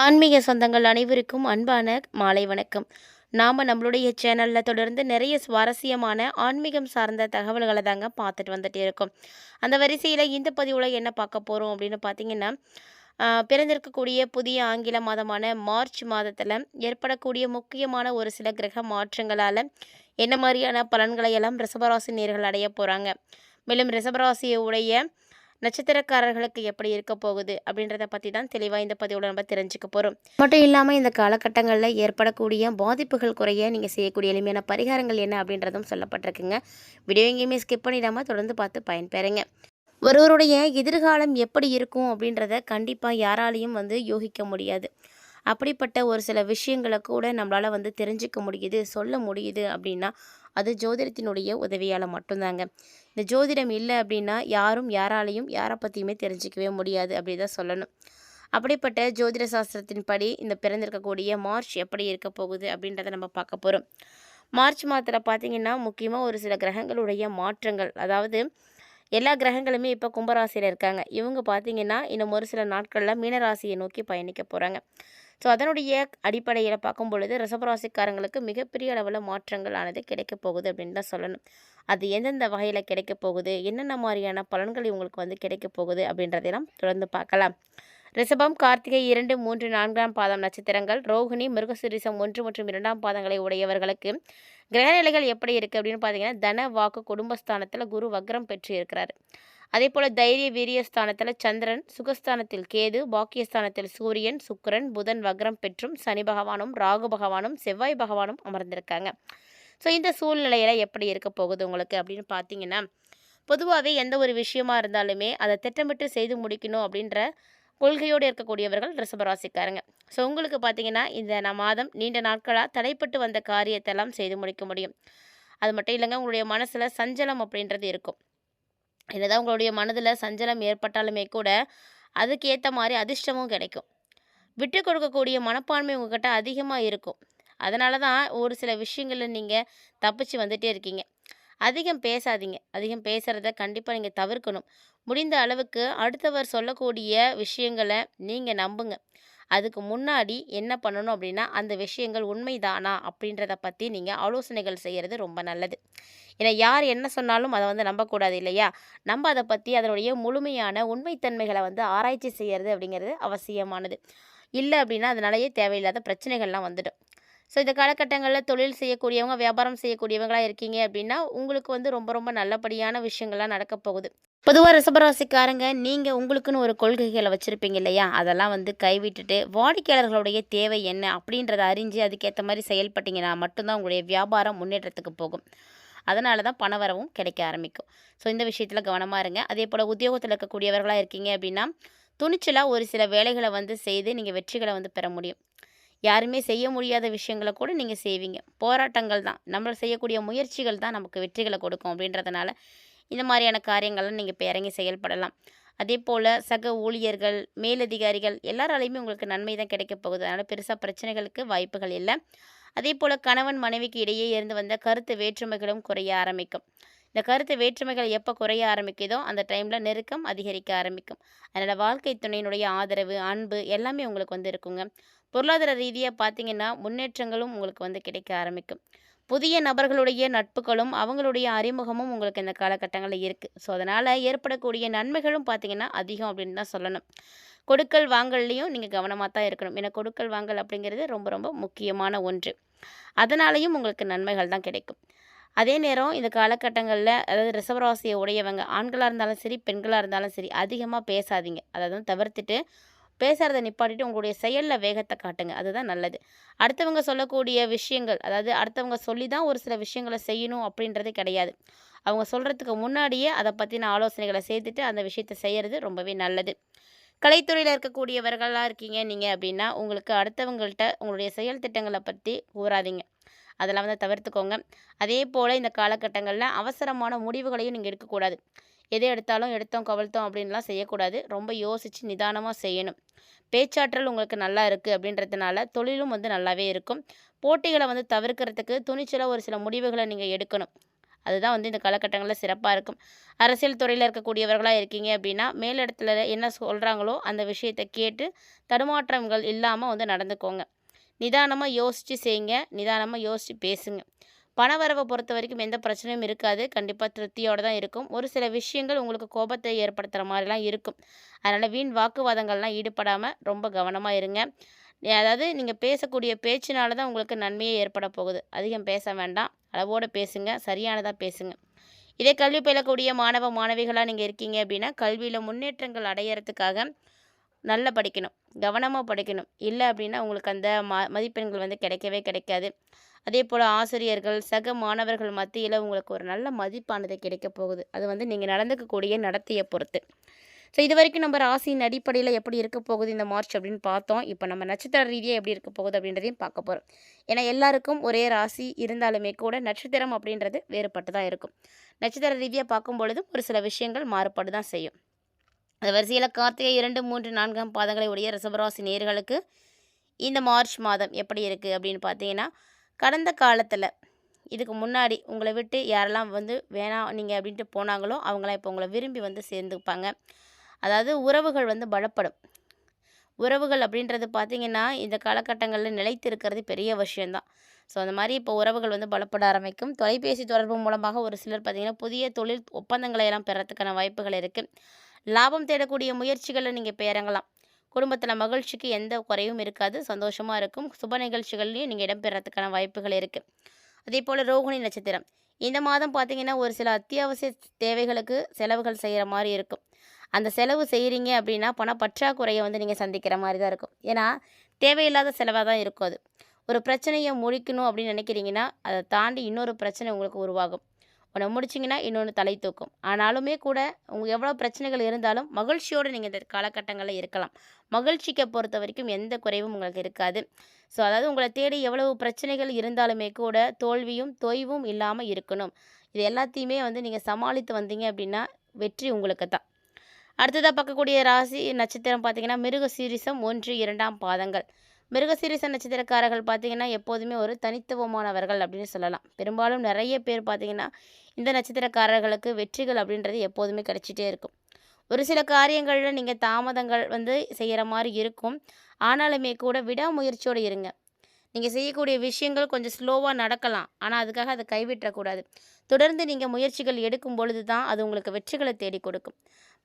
ஆன்மீக சொந்தங்கள் அனைவருக்கும் அன்பான மாலை வணக்கம். நம்மளுடைய சேனலில் தொடர்ந்து நிறைய சுவாரஸ்யமான ஆன்மீகம் சார்ந்த தகவல்களை தாங்க பார்த்துட்டு வந்துட்டே இருக்கோம். அந்த வரிசையில் இந்த பதிவில் என்ன பார்க்க போகிறோம் அப்படின்னு பார்த்தீங்கன்னா, பிறந்திருக்கக்கூடிய புதிய ஆங்கில மாதமான மார்ச் மாதத்தில் ஏற்படக்கூடிய முக்கியமான ஒரு சில கிரக மாற்றங்களால் என்ன மாதிரியான பலன்களை எல்லாம் ரிஷபராசி நேயர்கள் அடைய போகிறாங்க, மேலும் ரிஷபராசியை உடைய நட்சத்திரக்காரர்களுக்கு எப்படி இருக்க போகுது அப்படின்றத பற்றி தான் தெளிவாக இந்த பதிவோட நம்ம தெரிஞ்சுக்க போகிறோம். மட்டும் இல்லாமல் இந்த காலகட்டங்களில் ஏற்படக்கூடிய பாதிப்புகள் குறைய நீங்கள் செய்யக்கூடிய எளிமையான பரிகாரங்கள் என்ன அப்படின்றதும் சொல்லப்பட்டிருக்குங்க. வீடியோ எங்கேயுமே ஸ்கிப் பண்ணிடாமல் தொடர்ந்து பார்த்து பயன்பெறுங்க. ஒருவருடைய எதிர்காலம் எப்படி இருக்கும் அப்படின்றத கண்டிப்பாக யாராலையும் யோகிக்க முடியாது. அப்படிப்பட்ட ஒரு சில விஷயங்களை கூட நம்மளால் தெரிஞ்சிக்க முடியுது, சொல்ல முடியுது அப்படின்னா அது ஜோதிடத்தினுடைய உதவியால் மட்டும்தாங்க. இந்த ஜோதிடம் இல்லை அப்படின்னா யாரும் யாராலையும் யாரை பற்றியுமே தெரிஞ்சிக்கவே முடியாது அப்படி தான் சொல்லணும். அப்படிப்பட்ட ஜோதிட சாஸ்திரத்தின்படி இந்த பிறந்திருக்கக்கூடிய மார்ச் எப்படி இருக்க போகுது அப்படின்றத நம்ம பார்க்க போகிறோம். மார்ச் மாதத்தில் பார்த்திங்கன்னா முக்கியமாக ஒரு சில கிரகங்களுடைய மாற்றங்கள், அதாவது எல்லா கிரகங்களுமே இப்போ கும்பராசியில் இருக்காங்க. இவங்க பார்த்திங்கன்னா இன்னும் ஒரு சில நாட்களில் மீனராசியை நோக்கி பயணிக்க போகிறாங்க. ஸோ அதனுடைய அடிப்படையில் பார்க்கும் பொழுது ரிஷபராசிக்காரங்களுக்கு மிகப்பெரிய அளவில் மாற்றங்கள் ஆனது கிடைக்க போகுது அப்படின்னு தான் சொல்லணும். அது எந்தெந்த வகையில் கிடைக்க போகுது, என்னென்ன மாதிரியான பலன்கள் இவங்களுக்கு கிடைக்க போகுது அப்படின்றதெல்லாம் தொடர்ந்து பார்க்கலாம். ரிஷபம், கார்த்திகை 2, 3, 4ஆம் பாதம் நட்சத்திரங்கள், ரோகிணி, மிருகசீரிஷம் 1 மற்றும் 2ஆம் பாதங்களை உடையவர்களுக்கு கிரகநிலைகள் எப்படி இருக்குது அப்படின்னு பார்த்தீங்கன்னா, தன வாக்கு குடும்பஸ்தானத்தில் குரு வக்ரம் பெற்று இருக்கிறார். அதே போல் தைரிய வீரியஸ்தானத்தில் சந்திரன், சுகஸ்தானத்தில் கேது, பாக்கியஸ்தானத்தில் சூரியன், சுக்கிரன், புதன் வக்ரம் பெற்றும் சனி பகவானும் ராகு பகவானும் செவ்வாய் பகவானும் அமர்ந்திருக்காங்க. ஸோ இந்த சூழ்நிலையில் எப்படி இருக்க போகுது உங்களுக்கு அப்படின்னு பார்த்தீங்கன்னா, பொதுவாகவே எந்த ஒரு விஷயமா இருந்தாலுமே அதை திட்டமிட்டு செய்து முடிக்கணும் அப்படின்ற கொள்கையோடு இருக்கக்கூடியவர்கள் ரிஷபராசிக்காரங்க. ஸோ உங்களுக்கு பார்த்தீங்கன்னா இந்த மாதம் நீண்ட நாட்களாக தடைப்பட்டு வந்த காரியத்தெல்லாம் செய்து முடிக்க முடியும். அது மட்டும் இல்லைங்க, உங்களுடைய மனசில் சஞ்சலம் அப்படின்றது இருக்கும். என்னதான் உங்களுடைய மனதில் சஞ்சலம் ஏற்பட்டாலுமே கூட அதுக்கு ஏற்ற மாதிரி அதிர்ஷ்டமும் கிடைக்கும். விட்டு கொடுக்கக்கூடிய மனப்பான்மை உங்கள்கிட்ட அதிகமாக இருக்கும். அதனால தான் ஒரு சில விஷயங்களில் நீங்கள் தப்பிச்சு வந்துட்டே இருக்கீங்க. அதிகம் பேசாதீங்க. அதிகம் பேசுகிறத கண்டிப்பாக நீங்கள் தவிர்க்கணும். முடிந்த அளவுக்கு அடுத்தவர் சொல்லக்கூடிய விஷயங்களை நீங்கள் நம்புங்க. அதுக்கு முன்னாடி என்ன பண்ணணும் அப்படின்னா, அந்த விஷயங்கள் உண்மைதானா அப்படின்றத பற்றி நீங்கள் ஆலோசனைகள் செய்கிறது ரொம்ப நல்லது. ஏன்னா யார் என்ன சொன்னாலும் அதை நம்பக்கூடாது இல்லையா? நம்ம அதை பற்றி அதனுடைய முழுமையான உண்மைத்தன்மைகளை ஆராய்ச்சி செய்கிறது அப்படிங்கிறது அவசியமானது. இல்லை அப்படின்னா அதனாலேயே தேவையில்லாத பிரச்சனைகள்லாம் வந்துடும். ஸோ இந்த காலகட்டங்களில் தொழில் செய்யக்கூடியவங்க, வியாபாரம் செய்யக்கூடியவங்களாக இருக்கீங்க அப்படின்னா உங்களுக்கு ரொம்ப ரொம்ப நல்லபடியான விஷயங்கள்லாம் நடக்க போகுது. பொதுவாக ரிஷபராசிக்காரங்க நீங்கள் உங்களுக்குன்னு ஒரு கொள்கைகளை வச்சுருப்பீங்க இல்லையா? அதெல்லாம் கைவிட்டுட்டு வாடிக்கையாளர்களுடைய தேவை என்ன அப்படின்றத அறிஞ்சு அதுக்கேற்ற மாதிரி செயல்பட்டீங்கன்னா மட்டும்தான் உங்களுடைய வியாபாரம் முன்னேற்றத்துக்கு போகும். அதனால தான் பணவரவும் கிடைக்க ஆரம்பிக்கும். ஸோ இந்த விஷயத்தில் கவனமாக இருங்க. அதே போல் உத்தியோகத்தில் இருக்கக்கூடியவர்களாக இருக்கீங்க அப்படின்னா துணிச்சலாக ஒரு சில வேலைகளை செய்து நீங்கள் வெற்றிகளை பெற முடியும். யாருமே செய்ய முடியாத விஷயங்களை கூட நீங்கள் செய்வீங்க. போராட்டங்கள் தான், நம்ம செய்யக்கூடிய முயற்சிகள் தான் நமக்கு வெற்றிகளை கொடுக்கும் அப்படின்றதுனால இந்த மாதிரியான காரியங்கள்லாம் நீங்கள் இப்போ இறங்கி செயல்படலாம். அதே போல் சக ஊழியர்கள், மேலதிகாரிகள் எல்லாராலையுமே உங்களுக்கு நன்மை தான் கிடைக்க போகுது. அதனால் பெருசாக பிரச்சனைகளுக்கு வாய்ப்புகள் இல்லை. அதே போல் கணவன் மனைவிக்கு இடையே இருந்து வந்த கருத்து வேற்றுமைகளும் குறைய ஆரம்பிக்கும். இந்த கருத்து வேற்றுமைகள் எப்போ குறைய ஆரம்பிக்குதோ அந்த டைமில் நெருக்கம் அதிகரிக்க ஆரம்பிக்கும். அதனால் வாழ்க்கை துணையினுடைய ஆதரவு, அன்பு எல்லாமே உங்களுக்கு இருக்குங்க. பொருளாதார ரீதியாக பார்த்தீங்கன்னா முன்னேற்றங்களும் உங்களுக்கு கிடைக்க ஆரம்பிக்கும். புதிய நபர்களுடைய நட்புகளும் அவங்களுடைய அறிமுகமும் உங்களுக்கு இந்த காலகட்டங்களில் இருக்குது. ஸோ அதனால் ஏற்படக்கூடிய நன்மைகளும் பார்த்திங்கன்னா அதிகம் அப்படின்னு தான் சொல்லணும். கொடுக்கல் வாங்கல்லையும் நீங்கள் கவனமாக தான் இருக்கணும். ஏன்னா கொடுக்கல் வாங்கல் அப்படிங்கிறது ரொம்ப ரொம்ப முக்கியமான ஒன்று. அதனாலையும் உங்களுக்கு நன்மைகள் தான் கிடைக்கும். அதே நேரம் இந்த காலகட்டங்களில் அதாவது ரிஷபராசியை உடையவங்க ஆண்களாக இருந்தாலும் சரி, பெண்களாக இருந்தாலும் சரி அதிகமாக பேசாதீங்க. அதாவது தவிர்த்துட்டு பேசுகிறத நிப்பாட்டிட்டு உங்களுடைய செயலில் வேகத்தை காட்டுங்க. அதுதான் நல்லது. அடுத்தவங்க சொல்லக்கூடிய விஷயங்கள், அதாவது அடுத்தவங்க சொல்லி தான் ஒரு சில விஷயங்களை செய்யணும் அப்படின்றது கிடையாது. அவங்க சொல்கிறதுக்கு முன்னாடியே அதை பற்றின ஆலோசனைகளை சேர்த்துட்டு அந்த விஷயத்தை செய்கிறது ரொம்பவே நல்லது. கலைத்துறையில் இருக்கக்கூடியவர்களாக இருக்கீங்க நீங்கள் அப்படின்னா உங்களுக்கு அடுத்தவங்கள்ட்ட உங்களுடைய செயல் திட்டங்களை பற்றி கூறாதீங்க. அதெல்லாம் தவிர்த்துக்கோங்க. அதே போல் இந்த காலகட்டங்களில் அவசரமான முடிவுகளையும் நீங்கள் எடுக்கக்கூடாது. எதை எடுத்தாலும் எடுத்தோம் கவிழ்த்தோம் அப்படின்லாம் செய்யக்கூடாது. ரொம்ப யோசித்து நிதானமாக செய்யணும். பேச்சாற்றல் உங்களுக்கு நல்லா இருக்குது அப்படின்றதுனால தொழிலும் நல்லாவே இருக்கும். போட்டிகளை தவிர்க்கிறதுக்கு துணிச்சலாக ஒரு சில முடிவுகளை நீங்கள் எடுக்கணும். அதுதான் வந்து இந்த காலகட்டங்களில் சிறப்பாக இருக்கும். அரசியல் துறையில் இருக்கக்கூடியவர்களாக இருக்கீங்க அப்படின்னா, மேலிடத்துல என்ன சொல்கிறாங்களோ அந்த விஷயத்தை கேட்டு தடுமாற்றங்கள் இல்லாமல் வந்து நடந்துக்கோங்க. நிதானமாக யோசித்து செய்யுங்க, நிதானமாக யோசித்து பேசுங்க. பணவரவை பொறுத்த வரைக்கும் எந்த பிரச்சனையும் இருக்காது. கண்டிப்பாக திருப்தியோடு தான் இருக்கும். ஒரு சில விஷயங்கள் உங்களுக்கு கோபத்தை ஏற்படுத்துகிற மாதிரிலாம் இருக்கும். அதனால் வீண் வாக்குவாதங்கள்லாம் ஈடுபடாமல் ரொம்ப கவனமாக இருங்க. அதாவது நீங்கள் பேசக்கூடிய பேச்சினால தான் உங்களுக்கு நன்மையே ஏற்பட போகுது. அதிகம் பேச வேண்டாம். அளவோடு பேசுங்க. சரியானதாக பேசுங்க. இதே கல்வி பயிலக்கூடிய மாணவ மாணவிகளாக நீங்கள் இருக்கீங்க அப்படின்னா, கல்வியில் முன்னேற்றங்கள் அடையிறதுக்காக நல்லா படிக்கணும். கவனமாக படிக்கணும். இல்லை அப்படின்னா உங்களுக்கு அந்த மதிப்பெண்கள் வந்து கிடைக்கவே கிடைக்காது. அதேபோல் ஆசிரியர்கள், சக மாணவர்கள் மத்தியில் உங்களுக்கு ஒரு நல்ல மதிப்பானது கிடைக்க போகுது. அது வந்து நீங்கள் நடந்துக்கக்கூடிய நடத்தையை பொறுத்து. ஸோ இது வரைக்கும் நம்ம ராசியின் அடிப்படையில் எப்படி இருக்க போகுது இந்த மார்ச் அப்படின்னு பார்த்தோம். இப்போ நம்ம நட்சத்திர ரீதியாக எப்படி இருக்க போகுது அப்படின்றதையும் பார்க்க போகிறோம். ஏன்னா எல்லாருக்கும் ஒரே ராசி இருந்தாலுமே கூட நட்சத்திரம் அப்படின்றது வேறுபட்டு தான் இருக்கும். நட்சத்திர ரீதியாக பார்க்கும் பொழுது ஒரு சில விஷயங்கள் மாறுபட்டு தான் செய்யும். அந்த வரிசையில் கார்த்திகை 2, 3, 4ஆம் பாதங்களை உடைய ரிஷபராசி நேயர்களுக்கு இந்த மார்ச் மாதம் எப்படி இருக்குது அப்படின்னு பார்த்தீங்கன்னா, கடந்த காலத்தில் இதுக்கு முன்னாடி உங்களை விட்டு யாரெல்லாம் வந்து வேணாம் நீங்கள் அப்படின்ட்டு போனாங்களோ அவங்களாம் இப்போ உங்களை விரும்பி வந்து சேர்ந்துப்பாங்க. அதாவது உறவுகள் வந்து பலப்படும். உறவுகள் அப்படின்றது பார்த்திங்கன்னா இந்த காலகட்டங்களில் நிலைத்து இருக்கிறது பெரிய விஷயந்தான். ஸோ அந்த மாதிரி இப்போ உறவுகள் வந்து பலப்பட ஆரம்பிக்கும். தொலைபேசி தொடர்பு மூலமாக ஒரு சிலர் பார்த்திங்கன்னா புதிய தொழில் ஒப்பந்தங்களை எல்லாம் பெறத்துக்கான வாய்ப்புகள் இருக்குது. லாபம் தேடக்கூடிய முயற்சிகளில் நீங்கள் இப்போ இறங்கலாம். குடும்பத்தில் மகிழ்ச்சிக்கு எந்த குறையும் இருக்காது. சந்தோஷமாக இருக்கும். சுப நிகழ்ச்சிகள்லையும் நீங்கள் இடம்பெறத்துக்கான வாய்ப்புகள் இருக்குது. அதே போல் ரோகிணி நட்சத்திரம் இந்த மாதம் பார்த்திங்கன்னா ஒரு சில அத்தியாவசிய தேவைகளுக்கு செலவுகள் செய்கிற மாதிரி இருக்கும். அந்த செலவு செய்கிறீங்க அப்படின்னா பணப்பற்றாக்குறையை வந்து நீங்கள் சந்திக்கிற மாதிரி தான் இருக்கும். ஏன்னா தேவையில்லாத செலவாக தான் இருக்கும் அது. ஒரு பிரச்சனையை முடிக்கணும் அப்படின்னு நினைக்கிறீங்கன்னா அதை தாண்டி இன்னொரு பிரச்சனை உங்களுக்கு உருவாகும். ஒன்று முடிச்சிங்கன்னா இன்னொன்று தலை தூக்கும். ஆனாலுமே கூட உங்களுக்கு எவ்வளோ பிரச்சனைகள் இருந்தாலும் மகிழ்ச்சியோடு நீங்கள் இந்த காலகட்டங்களில் இருக்கலாம். மகிழ்ச்சிக்கை பொறுத்த வரைக்கும் எந்த குறைவும் உங்களுக்கு இருக்காது. ஸோ அதாவது உங்களை தேடி எவ்வளவு பிரச்சனைகள் இருந்தாலுமே கூட தோல்வியும் தொய்வும் இல்லாமல் இருக்கணும். இது எல்லாத்தையுமே வந்து நீங்கள் சமாளித்து வந்தீங்க அப்படின்னா வெற்றி உங்களுக்கு தான். அடுத்ததாக பார்க்கக்கூடிய ராசி நட்சத்திரம் பார்த்திங்கன்னா மிருகசீரிசம் 1, 2ஆம் பாதங்கள். மிருகசீரிச நட்சத்திரக்காரர்கள் பார்த்திங்கன்னா எப்போதுமே ஒரு தனித்துவமானவர்கள் அப்படின்னு சொல்லலாம். பெரும்பாலும் நிறைய பேர் பார்த்திங்கன்னா இந்த நட்சத்திரக்காரர்களுக்கு வெற்றிகள் அப்படின்றது எப்போதுமே கிடைச்சிட்டே இருக்கும். ஒரு சில காரியங்களில் நீங்கள் தாமதங்கள் வந்து செய்கிற மாதிரி இருக்கும். ஆனாலுமே கூட விடாமுயற்சியோடு இருங்க. நீங்கள் செய்யக்கூடிய விஷயங்கள் கொஞ்சம் ஸ்லோவாக நடக்கலாம். ஆனால் அதுக்காக அதை கைவிட்டக்கூடாது. தொடர்ந்து நீங்கள் முயற்சிகள் எடுக்கும் பொழுது தான் அது உங்களுக்கு வெற்றிகளை தேடி கொடுக்கும்.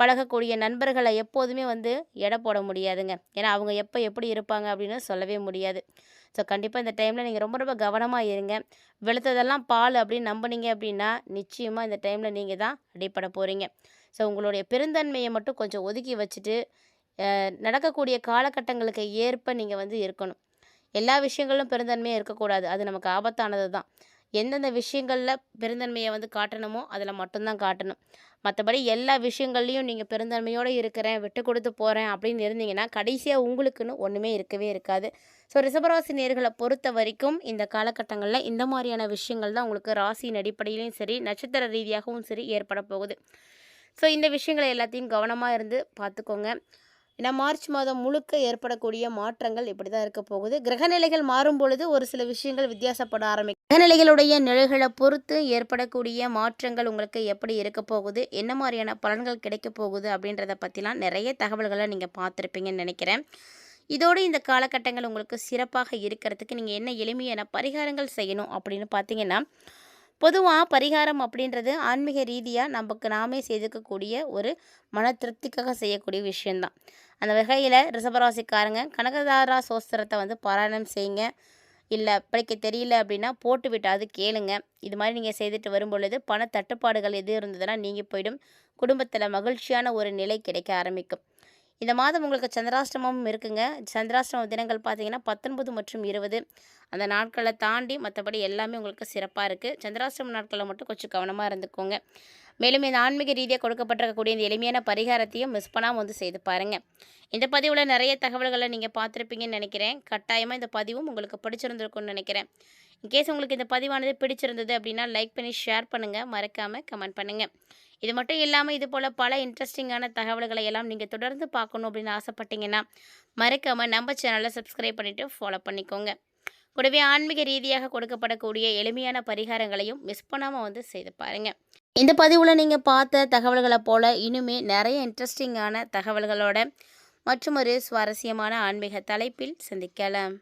பழகக்கூடிய நண்பர்களை எப்போதுமே வந்து எடை போட முடியாதுங்க. ஏன்னா அவங்க எப்போ எப்படி இருப்பாங்க அப்படின்னு சொல்லவே முடியாது. ஸோ கண்டிப்பாக இந்த டைமில் நீங்கள் ரொம்ப ரொம்ப கவனமாக இருங்க. வெளுத்ததெல்லாம் பால் அப்படின்னு நம்பினீங்க அப்படின்னா நிச்சயமாக இந்த டைமில் நீங்கள் தான் அடிபட போகிறீங்க. ஸோ உங்களுடைய பெருந்தன்மையை மட்டும் கொஞ்சம் ஒதுக்கி வச்சுட்டு நடக்கக்கூடிய காலகட்டங்களுக்கு ஏற்ப நீங்கள் வந்து இருக்கணும். எல்லா விஷயங்களும் பெருந்தன்மையாக இருக்கக்கூடாது. அது நமக்கு ஆபத்தானது தான். எந்தெந்த விஷயங்களில் பெருந்தன்மையை வந்து காட்டணுமோ அதில் மட்டும்தான் காட்டணும். மற்றபடி எல்லா விஷயங்கள்லையும் நீங்கள் பெருந்தன்மையோடு இருக்கிறேன், விட்டு கொடுத்து போகிறேன் அப்படின்னு இருந்தீங்கன்னா கடைசியாக உங்களுக்குன்னு ஒன்றுமே இருக்கவே இருக்காது. ஸோ ரிஷபராசி நேர்களை பொறுத்த வரைக்கும் இந்த காலகட்டங்களில் இந்த மாதிரியான விஷயங்கள் தான் உங்களுக்கு ராசியின் அடிப்படையிலையும் சரி நட்சத்திர ரீதியாகவும் சரி ஏற்பட போகுது. ஸோ இந்த விஷயங்களை எல்லாத்தையும் கவனமாக இருந்து பார்த்துக்கோங்க. ஏன்னா மார்ச் மாதம் முழுக்க ஏற்படக்கூடிய மாற்றங்கள் இப்படி தான் இருக்க போகுது. கிரகநிலைகள் மாறும் பொழுது ஒரு சில விஷயங்கள் வித்தியாசப்பட ஆரம்பிக்கும். கிரகநிலைகளுடைய நிலைகளை பொறுத்து ஏற்படக்கூடிய மாற்றங்கள் உங்களுக்கு எப்படி இருக்க போகுது, என்ன மாதிரியான பலன்கள் கிடைக்க போகுது அப்படின்றத பற்றிலாம் நிறைய தகவல்களை நீங்கள் பார்த்துருப்பீங்கன்னு நினைக்கிறேன். இதோடு இந்த காலகட்டங்கள் உங்களுக்கு சிறப்பாக இருக்கிறதுக்கு நீங்கள் என்ன எளிமையான பரிகாரங்கள் செய்யணும் அப்படின்னு பார்த்தீங்கன்னா, பொதுவாக பரிகாரம் அப்படின்றது ஆன்மீக ரீதியாக நமக்கு நாமே செய்துக்கக்கூடிய ஒரு மன திருப்திக்காக செய்யக்கூடிய விஷயந்தான். அந்த வகையில் ரிஷபராசிக்காரங்க கனகதாரா சோஸ்திரத்தை வந்து பாராயணம் செய்யுங்க. இல்லை படிக்க தெரியல அப்படின்னா போட்டு விட்டாது கேளுங்க. இது மாதிரி நீங்கள் செய்துட்டு வரும் பொழுது பண தட்டுப்பாடுகள் எது இருந்ததுன்னா நீங்கள் போயிடும். குடும்பத்தில் மகிழ்ச்சியான ஒரு நிலை கிடைக்க ஆரம்பிக்கும். இந்த மாதம் உங்களுக்கு சந்திராஷ்டமமும் இருக்குங்க. சந்திராஷ்டம தினங்கள் பார்த்தீங்கன்னா 19 மற்றும் 20 அந்த நாட்களை தாண்டி மற்றபடி எல்லாமே உங்களுக்கு சிறப்பாக இருக்குது. சந்திராஷ்டம நாட்களில் மட்டும் கொஞ்சம் கவனமாக இருந்துக்கோங்க. மேலும் இந்த ஆன்மீக ரீதியாக கொடுக்கப்பட்டிருக்கக்கூடிய இந்த எளிமையான பரிகாரத்தையும் மிஸ் பண்ணாமல் வந்து செய்து பாருங்கள். இந்த பதிவில் நிறைய தகவல்களை நீங்கள் பார்த்துருப்பீங்கன்னு நினைக்கிறேன். கட்டாயமாக இந்த பதிவும் உங்களுக்கு பிடிச்சிருந்துருக்குன்னு நினைக்கிறேன். இன்கேஸ் உங்களுக்கு இந்த பதிவானது பிடிச்சிருந்தது அப்படின்னா லைக் பண்ணி ஷேர் பண்ணுங்கள். மறக்காமல் கமெண்ட் பண்ணுங்கள். இது மட்டும் இல்லாமல் இது போல் பல இன்ட்ரெஸ்டிங்கான தகவல்களை எல்லாம் நீங்கள் தொடர்ந்து பார்க்கணும் அப்படின்னு ஆசைப்பட்டீங்கன்னா மறக்காமல் நம்ம சேனலை சப்ஸ்கிரைப் பண்ணிவிட்டு ஃபாலோ பண்ணிக்கோங்க. கூடவே ஆன்மீக ரீதியாக கொடுக்கப்படக்கூடிய எளிமையான பரிகாரங்களையும் மிஸ் பண்ணாமல் வந்து செய்து பாருங்க. இந்த பதிவில் நீங்கள் பார்த்த தகவல்களை போல இன்னுமே நிறைய இன்ட்ரெஸ்டிங்கான தகவல்களோட மற்றும் ஒரு சுவாரஸ்யமான ஆன்மீக தலைப்பில் சந்திக்கலாம்.